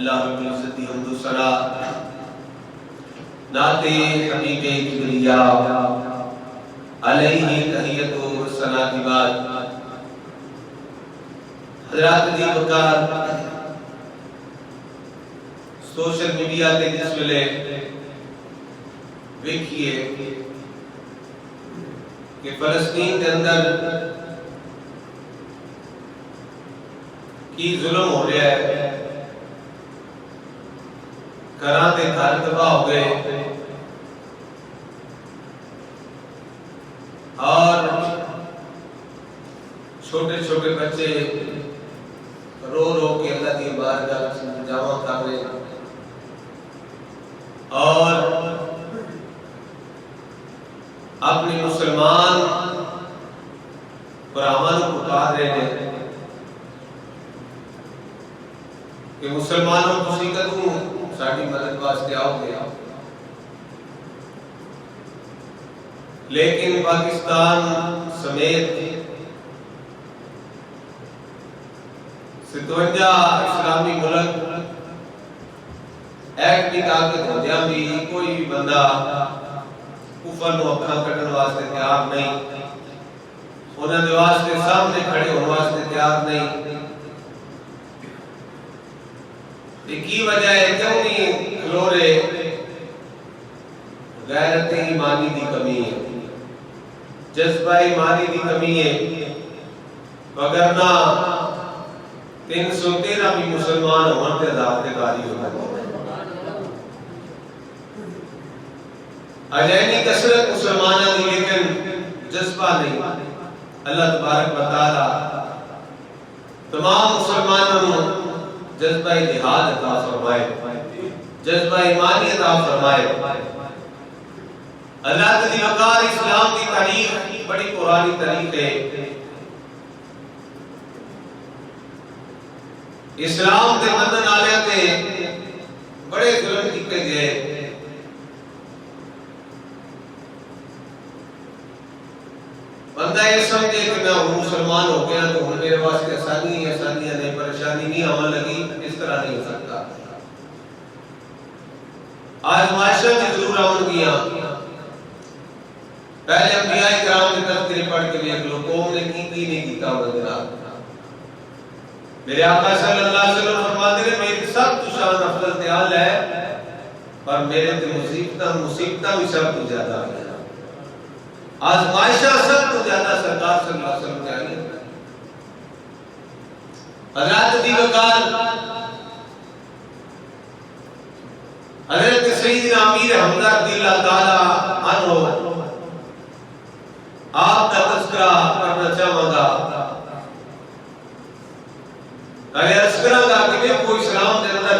اللہ رب العزت حمد و ثنا نعت حبیب کبریا علیہ تحیت و ثنا کی بعد حضرات دی وقار سوشل میڈیا تے جس ویلے ویکھیے کہ فلسطین کے اندر کی ظلم ہو رہا ہے، گھراں تے گھر تباہ ہو گئے اور چھوٹے چھوٹے بچے رو رو کے اللہ کی بارگاہ میں جمع کر رہے اور اپنے مسلمان برہمن کو پکار رہے ہیں کہ مسلمانوں کو کدوں ساڑھی مدد واسطے آؤ گے، لیکن پاکستان سمیت 57 اسلامی ملک ایک بھی طاقت ہوندیاں بھی کوئی بھی بندہ کفر نو اکھاں کڈن واسطے تیار نہیں، انہاں دے واسطے سامنے کھڑے ہون واسطے تیار نہیں۔ کی وجہ ہے کیوں نہیں کھلو رہے؟ غیرت ایمانی دی کمی ہے، جذبہ ایمانی دی کمی ہے، وگرنہ 313 بھی مسلمان ہون تے عذاب تے کاری ہو گئے۔ اجینی کثرت مسلمانہ دی لیکن جذبہ نہیں۔ اللہ تبارک و تعالی تمام مسلمانوں جذبہ جہاد عطا فرمائے، جذبہ ایمانی عطا فرمائے۔ اللہ کی وقار اسلام کی تاریخ بڑی پرانی تاریخ ہے۔ اسلام کے منن والے تے بڑے ظلم کیتے گئے، بندہ یہ سمجھے کہ میں مسلمان ہو گیا تو ہن میرے واسطے آسانیاں نہیں، پریشانی نہیں آنے لگی، اس طرح نہیں ہو سکتا۔ آزمائشیں بھی ضرور آن گیا، پہلے انبیاء کرام کی تذکرے پڑھ کے دیکھ لو قوم نے کی نہیں کیتا بدلا۔ میرے آقا صلی اللہ علیہ وسلم فرماتے ہیں میری سب تو شان افضل تیال ہے پر میرے تے مصیبتاں بھی سب تو زیادہ ہے، آزمائشہ سب تو زیادہ سرکار صلی اللہ علیہ وسلم نے آئی۔ حضرت دی وقار حضرت سیدنا امیر حمزہ رضی اللہ تعالی عنہ آپ کا تذکرہ کرنا چاہوں گا۔ اگر تذکرہ کا کہ دیکھو اسلام کے اندر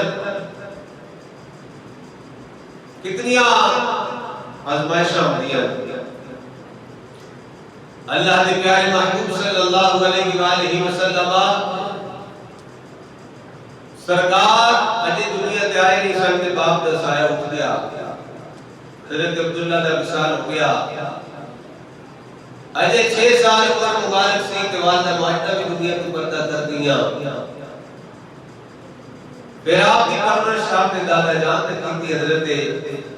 کتنیاں آزمائشاں ہوندیاں، اللہ کے پیارے محبوب صلی اللہ علیہ وآلہ وسلم سرکار اجے دنیا تے آئے نہیں سن تے باپ دا سایہ اٹھ گیا، حضرت عبداللہ دا وصال ہو گیا، اجے 6 سال عمر مبارک سی تے والدہ ماجدہ بھی دنیا کو پردہ کر دیا۔ پھر آپ کی پرورش آپ نے دادا جان تک کی تھی حضرت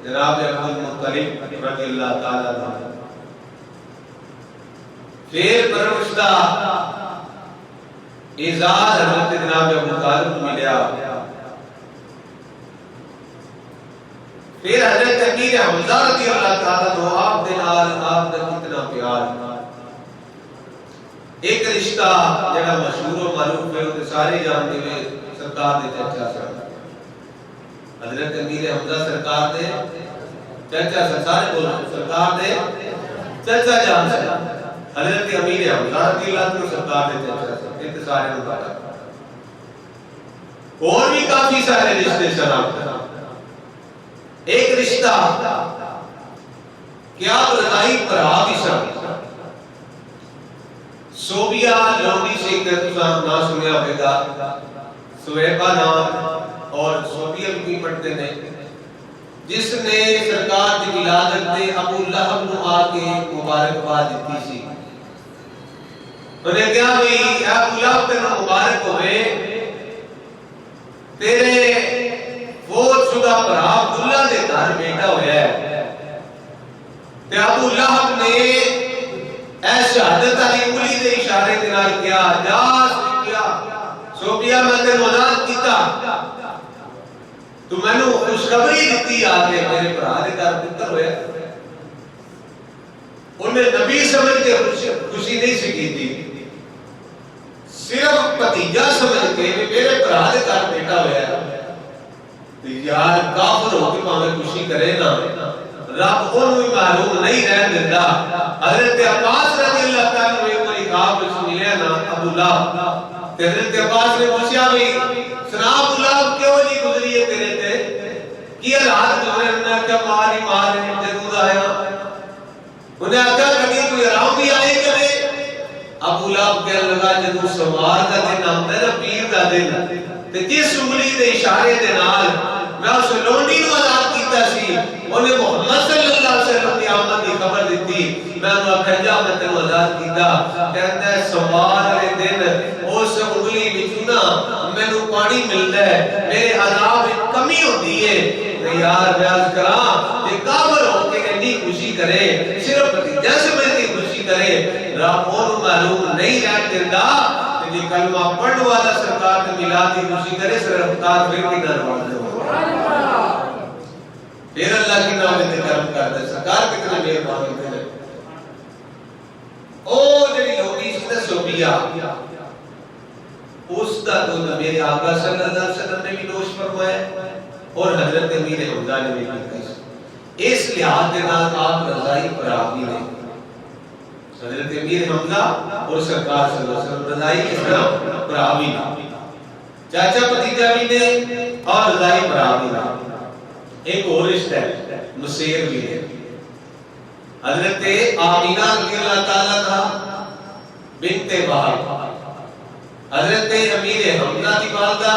جناب عبدالمطلب رضی اللہ تعالیٰ عنہ۔ پھر پرورش دا اعزاز حضرت جناب ابو طالب کو ملیا، پھر حضرت امیر حمزہ رضی اللہ تعالیٰ عنہ آپ دے نال آپ دا کتنا پیار۔ ایک رشتہ جڑا مشہور و معروف ہے وہ سارے جانتے ہوئے سرکار دے چچا سن، حضرت امیر حمزہ سرکار دے چچا سن، سارے بولو سرکار دے چچا جان سن، حضرت امیر حمزہ رضی اللہ عنہ سرکار دے چچا سن، سارے مبارک۔ اور بھی کافی سارے رشتے شناخت۔ ایک رشتہ کیا رضائی برا بھی سن، صوبیہ لونڈی سے ایک نام سنیا ہوئے گا، سویبہ نام اور صوبیہ بھی پڑھتے ہیں، جس نے سرکار کی ولادت دے ابو لہب نو آ کے مبارکباد دیتی سی۔ انہیں کیا ہوئی ابو لہب تے مبارک ہوئے تیرے فوت شدہ بھرا عبداللہ دے گھر بیٹا ہویا ہے تے ابو لہب نے اے شہادت علی اولی دے اشارے دے نال کیا جا صوفیہ میں تینوں آزاد کیتا تو میں نے خوشخبری دیتی آ کے میرے بھرا دے گھر پتر ہویا انہیں نبی سمجھ کے خوشی نہیں سی کی تھی صرف بھتیجا سمجھ کے میرے بھرا دے گھر بیٹا ہویا یار کافر ہو کے پاوے خوشی کرے نا رب انہوں بھی معلوم نہیں رہن دیتا حضرت عباس رضی اللہ تعالیٰ نے کوئی خواب اس ملے نا ابو لہب کہ حضرت عباس نے پوچھا بھی سنا ابو لہب کیوں نہیں گزری ہے تیرے تے کیا رات گزرے انہوں نے کیا مار ہی مار ہے جدود آیا انہیں کہا کبھی کوئی آرام بھی آئے کرے ابو لہب کہنے لگا جدو سوار کا دن آتا ہے نا پیر کا دن تے جس انگلی دے اشارے دے نال میں اس لونڈی نو آزاد کیتا سی انہیں محمد صلی اللہ علیہ وسلم کی آمد کی خبر دیتی میں انہوں نے کھنجا میں تنو آزاد کیتا کہتا ہے سوار والے دن اس انگلی بچونا میں نو پانی ملتا ہے میرے عذاب میں کمی ہوتی ہے یار بیاز کرام یہ کافر ہو کے انہی خوشی کرے صرف بھتیجا سے میں نہیں خوشی کرے رب انہوں معلوم نہیں رہ دیتا کہ کلمہ پڑھ والا سرکار نے میلاد کی خوشی کرے صرف کافر کی دربار دے پھر اللہ کی نام میں کرم کرتا ہے سرکار کتنے مہربان ہوتے ہیں او جڑی لوگی سی نا صوفیہ اس کا تو میرے آقا صلی اللہ علیہ وسلم نے بھی نوش فرمایا اور حضرت امیر حمزہ نے بھی کہا اس لحاظ کے نام آپ رضائی پراغی نے حضرت امیر حمزہ اور سرکار صلی اللہ علیہ وسلم رضائی کس طرح پراغی نے چاچا پتیجا بھی نے اور رضائی پراغی نے ایک اور رشتہ ہے نصیر بھی ہے حضرت آمینہ رضی اللہ تعالیٰ تھا بنت وہب حضرت امیر حمزہ دی والدہ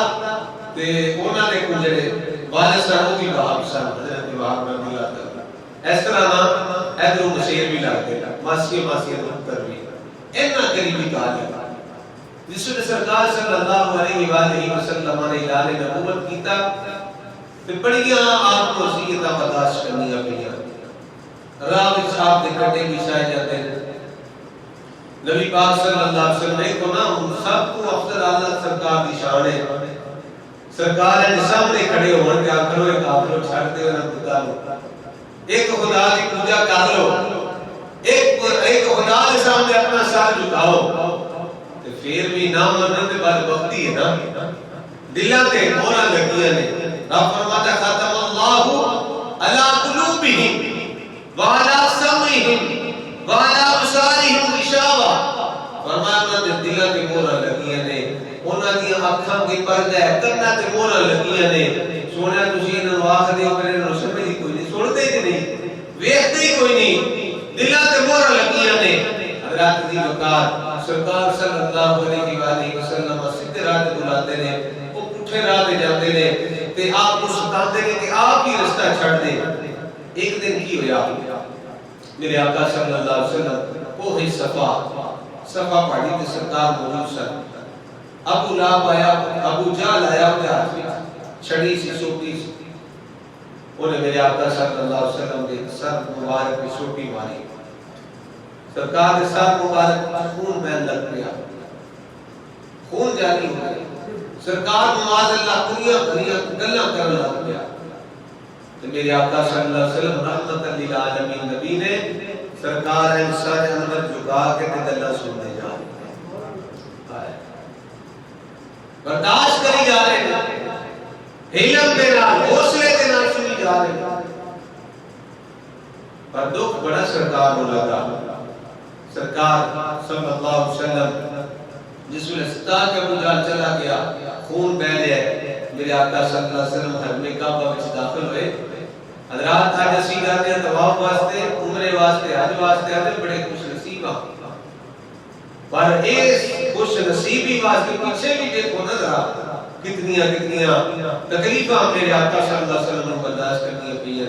تے انہاں نے کجڑے والد صاحب بھی وہب صاحب حضرت وہب رضی اللہ تعالیٰ اس طرح نام ادھر نصیر بھی لگ گیا ماسی پتر بھی اتنا قریبی تعلق جس نے سرکار صلی اللہ علیہ وآلہ وسلم نے اعلان نبوت کیتا تے بڑیاں آپ کو وصیتاں برداشت کرنیاں پئیاں راہ وچ آپ دے کٹے بچھائے جاتے نبی پاک صلی اللہ علیہ وسلم نے کو نا سب کو افضل اعلی سرکار دی شان ہے سرکار نے سامنے کھڑے ہون کے آکھو ایک کافروں چھڑ دے نہ خدا لو ایک خدا کی پوجا کر لو ایک خدا کے سامنے اپنا سر جھکاؤ تے پھر بھی نہ منن دے بعد وقتی ہے نا دلاں تے مہراں لگیاں نے رب فرماتا ختم اللہ علی قلوبہم وعلی سمعہم وعلی ابصارہم غشاوہ فرمایا انہاں دے دلاں تے مہراں لگیاں نے انہاں دی اکھاں دے پردے کناں تے مہراں لگیاں نے سونیا تسی انہاں نوں آکھ دیو میرے نوں سمجھ کوئی نہیں سنتے کہ نہیں ویکھتے ہی کوئی نہیں دلاں تے مہراں لگیاں نے حضرات دی وقار سرکار صلی اللہ علیہ وآلہ وسلم سیدھے راہ تے بلاتے نے وہ پٹھے راہ تے جاندے نے تے آپ کو ستاندے نے کہ آپ ہی رستہ چھڑ دے ایک دن کی ہویا میرے آقا صلی اللہ علیہ وسلم کوہ صفا پہاڑی تے سرکار موجود سن ابو لہب آیا ابو جہل آیا تے ہاتھ وچ چھڑی سی سوٹی سی انہیں میرے آقا صلی اللہ علیہ وسلم دے سر مبارک پہ سوٹی ماری سرکار دے سر مبارک خون بہن لگ گیا خون جاری ہو گیا سرکار معاذ اللہ دنیا بھریاں گلاں کرن لگ گیا تو میرے آقا صلی اللہ علیہ وسلم رحمت للعالمین نبی نے سرکار انسان اندر جھکا کے تے گلاں سننے جا رہے برداشت کری جا رہے ہیں علم دے نال حوصلے دے نال سنی جا رہے ہیں پر دکھ بڑا سرکار ہو لگا سرکار صلی اللہ علیہ وسلم جس میں ستا کے ابو جہل چلا گیا خون بہ لیا میرے آقا صلی اللہ علیہ وسلم حرم کعبہ وچ داخل ہوئے حضرات حج اسی کرتے ہیں طواف واسطے عمرے واسطے حج واسطے آتے بڑے خوش نصیب ہیں پر اس خوش نصیبی واسطے پیچھے بھی دیکھو نہ ذرا کتنیاں تکلیفاں میرے آقا صلی اللہ علیہ وسلم نے برداشت کرنی پئی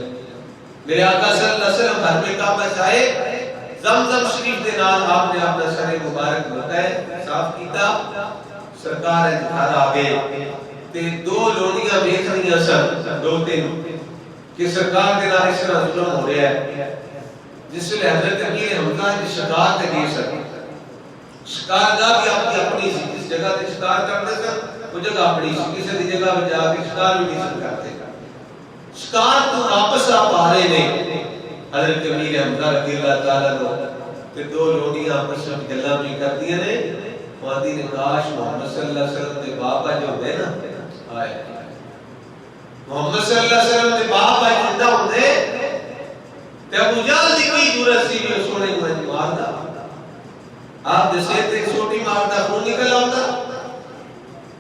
میرے آقا صلی اللہ علیہ وسلم حرم کعبہ چاہے زمزم شریف دے نال آپ نے اپنا سر مبارک دھوتا ہے صاف کیتا سرکار گھر آ گئے تے دو لونیاں ویکھ رہیاں سن دو تین کہ سرکار دے نال اس طرح ظلم ہو رہا ہے. جس ویلے حضرت امیر حمزہ دی شکار تے گئے سن. شکار گاہ بھی اپنی سی, جس جگہ تے شکار کرتے سن وہ جگہ اپنی سی, کسی دی جگہ پہ جا کے شکار بھی نہیں سن کرتے. شکار تو واپس آ پا رہے نے حضرت امیر حمزہ رضی اللہ تعالیٰ عنہ تے دو لونیاں آپس میں گلاں بھی کردیاں نے. وادی نے کاش محمد صلی اللہ علیہ وسلم دے بابا جو ہوندے نا, آئے محمد صلی اللہ علیہ وسلم دے بابا زندہ ہوندے تے ابو جہل دی کوئی ضرورت سی نہیں سونے کو ماردا. آپ دے سر تے چھوٹی ماردا خون نکل آوندا.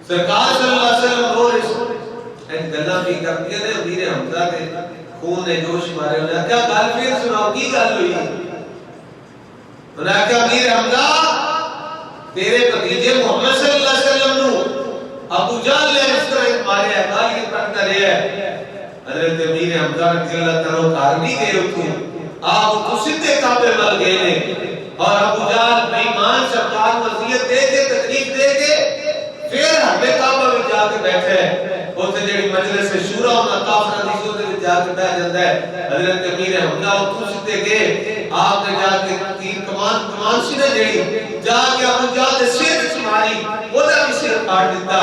سرکار صلی اللہ علیہ وسلم رو رہے ہیں گلاں بھی کردیاں نے. امیر حمزہ دے خون نے جوش مارے. انہاں کیا گل پھر سناؤ کی گل ہوئی. انہاں کہا امیر حمزہ تیرے بھتیجے محمد صلی اللہ علیہ وسلم نو ابو جہل نے اس طرح ماریا ہے, گالی کرتا رہا ہے. حضرت امیر حمزہ رضی اللہ تعالیٰ گھر نہیں گئے اتوں, آپ کو سیدھے کعبے وال گئے نے. اور ابو جہل بے ایمان سرکار کو اذیت دے کے تکلیف دے کے پھر ہمیں کعبہ میں جا کے بیٹھے ہیں. اوتھے جڑی مجلس شورا ہونا کافراں دی سو دے وچ جا کے بیٹھ جاندا ہے. حضرت امیر حمزہ اتوں سیدھے گئے, آپ نے جا کے تیر کمان سی نہ جڑی جا کے ابو جہل دے سر وچ ماری, اودا بھی سر کاٹ دیتا.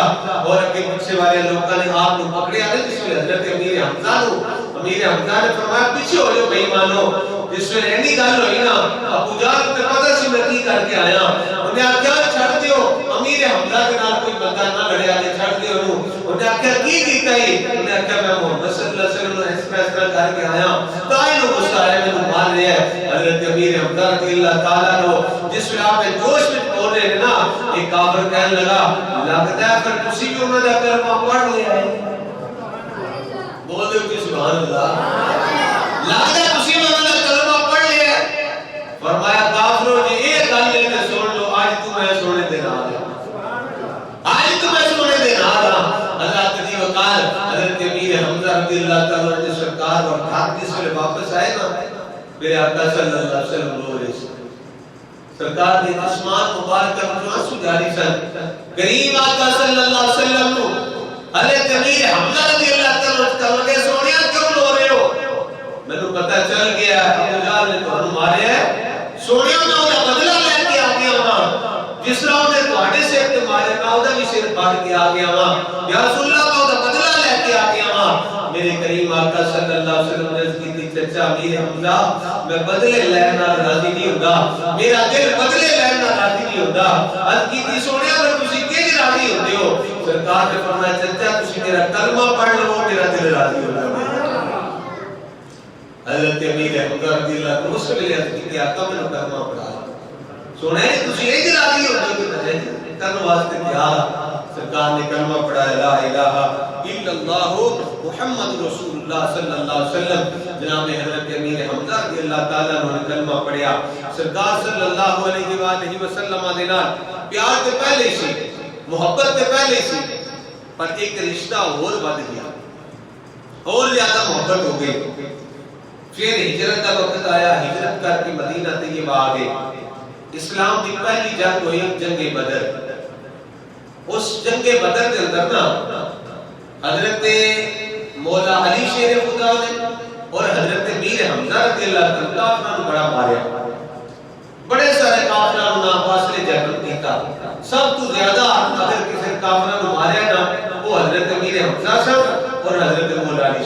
اور اگے پیچھے والے لوکاں نے آپ کو پکڑیا تے جس ویلے حضرت امیر حمزہ نے فرمایا پیچھے ہو جاؤ بے ایمانو. جس ویلے اینی گل ہوئی نا ابو جہل کو پتہ سی میں کی کر کے آیا. انہیں آکھیا چھڑ دیو امیر حمزہ دے نال کوئی بندہ نہ لڑیا تے چھڑ دیو انہوں. انہیں آکھیا کی کیتا ہے؟ انہیں آکھیا میں محمد صلی اللہ علیہ وسلم نے اس فیصلہ کر کے آیا تائی نو غصہ آیا میں تو مار رہا ہے. حضرت امیر حمزہ رضی اللہ تعالیٰ عنہ جس ویلے آپ جوش میں بول رہے ہیں نا, ایک کافر کہنے لگا لگتا ہے پھر تسی بھی انہوں نے کلمہ پڑھ لیا ہے. بول دے کہ سبحان اللہ, لگتا ہے تسی بھی انہوں نے کلمہ پڑھ لیا ہے. فرمایا کافروں جی ایک گل لے کے سن لو, آج تو میں سونے دے نال آج تو میں سونے دے نال اللہ تجی وقال. حضرت امیر حمزہ رضی اللہ تعالیٰ عنہ سرکار اور گھر جس ویلے واپس آئے نا میرے آقا صلی اللہ علیہ وسلم رو رہے سے. سرکار نے آسمان مبارک میں آنسو جاری سن. کریم آقا صلی اللہ علیہ وسلم نو حضرت امیر حمزہ رضی اللہ تعالیٰ عنہ لگے سونیا کیوں رو رہے ہو؟ میں نے پتہ چل گیا ابو جہل نے تمہیں مارے ہے. سونیا میں انہوں بدلہ لے کے آ گیا ہوں, جس طرح انہوں نے تمہارے سر کے مارے میں انہوں بھی سر پاڑ کے آ گیا ہوں. یا رسول اللہ میں انہوں بدلہ لے کے آ گیا ہوں. میرے کریم آقا صلی اللہ علیہ وسلم نے اس کی چچا امیر حمزہ میں بدلے لینا راضی نہیں ہوتا, میرا دل بدلے لینا راضی نہیں ہوتا. آج کی تھی سونیا پر تسی کیج راضی ہوتے ہو؟ سرکار نے فرمایا چچا تسی میرا کلمہ پڑھ لو میرا دل راضی ہو جائے. حضرت امیر حمزہ رضی اللہ عنہ اس ویلے عرض کی آقا میں نے کلمہ پڑھا. سونے تسی ایج راضی ہوتے ہو کہ کرن واسطے کیا؟ سرکار نے کلمہ پڑھا لا الہ الا اللہ محمد رسول اللہ صلی اللہ علیہ وسلم. جناب حضرت امیر حمزہ رضی اللہ تعالیٰ عنہ نے کلمہ پڑھیا. سرکار صلی اللہ علیہ وآلہ وسلم دے نال پیار تے پہلے سی, محبت تے پہلے سی, پر ایک رشتہ اور بڑھ گیا, اور زیادہ محبت ہو گئی. پھر ہجرت کا وقت آیا, ہجرت کر کے مدینہ طیبہ آ گئے. اسلام کی پہلی جنگ ہوئی جنگ بدر. اس جنگ بدر کے اندر نا حضرت مولا علی شیر خدا نے اور حضرت امیر حمزہ رضی اللہ تعالیٰ کافروں نے بڑا ماریا. بڑے سارے کافروں نے فاصلے جنگ کیتا. سب تو زیادہ اگر کسی کافروں نے ماریا نا وہ حضرت امیر حمزہ صاحب